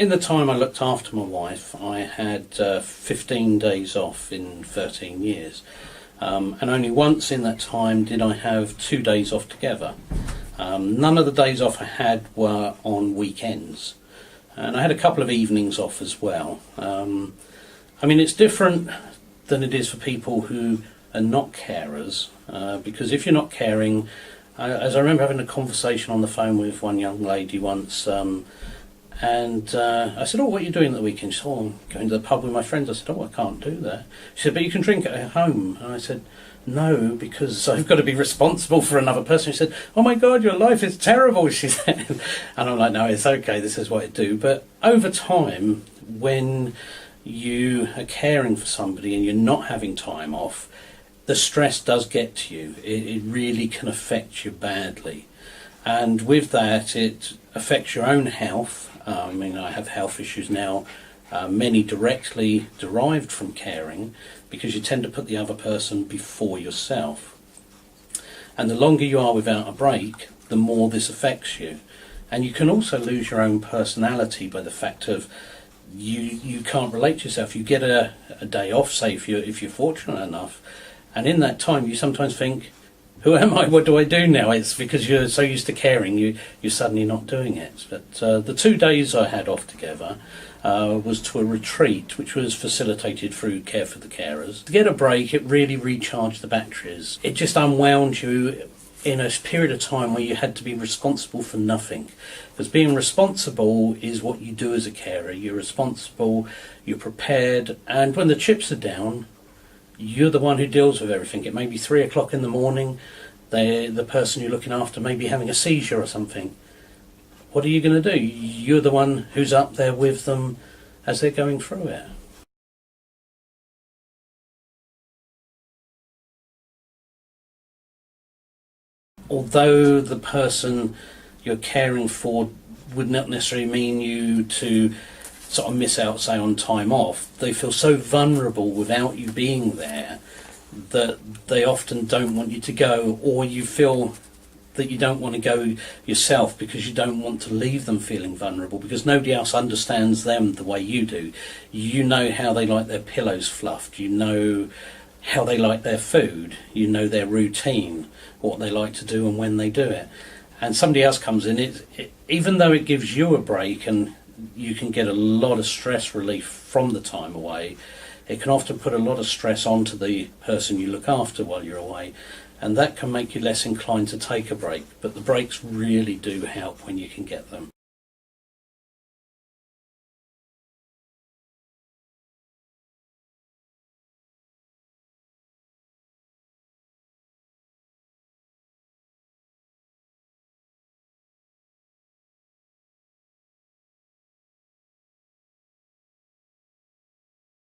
In the time I looked after my wife, I had 15 days off in 13 years. And only once in that time did I have 2 days off together. None of the days off I had were on weekends. And I had a couple of evenings off as well. I mean, it's different than it is for people who are not carers, because if you're not caring, as I remember having a conversation on the phone with one young lady once, and I said, "Oh, what are you doing at the weekend?" She said, "Oh, I'm going to the pub with my friends." I said, "Oh, I can't do that." She said, "But you can drink at home." And I said, "No, because I've got to be responsible for another person." She said, "Oh my God, your life is terrible," she said. And I'm like, "No, it's okay, this is what I do." But over time, when you are caring for somebody and you're not having time off, the stress does get to you. It really can affect you badly. And with that, it affects your own health. I mean, I have health issues now, many directly derived from caring, because you tend to put the other person before yourself. And the longer you are without a break, the more this affects you. And you can also lose your own personality by the fact of you can't relate to yourself. You get a day off, say, if you're fortunate enough, and in that time you sometimes think, who am I? What do I do now? It's because you're so used to caring, you're suddenly not doing it. But the 2 days I had off together was to a retreat, which was facilitated through Care for the Carers. To get a break, it really recharged the batteries. It just unwound you in a period of time where you had to be responsible for nothing. Because being responsible is what you do as a carer. You're responsible, you're prepared, and when the chips are down, you're the one who deals with everything. It may be 3 o'clock in the morning, the person you're looking after may be having a seizure or something. What are you going to do? You're the one who's up there with them as they're going through it. Although the person you're caring for would not necessarily mean you to sort of miss out, say, on time off, they feel so vulnerable without you being there that they often don't want you to go, or you feel that you don't want to go yourself because you don't want to leave them feeling vulnerable, because nobody else understands them the way you do. You know how they like their pillows fluffed, you know how they like their food, you know their routine, what they like to do and when they do it. And somebody else comes in, even though it gives you a break and you can get a lot of stress relief from the time away, it can often put a lot of stress onto the person you look after while you're away, and that can make you less inclined to take a break. But the breaks really do help when you can get them.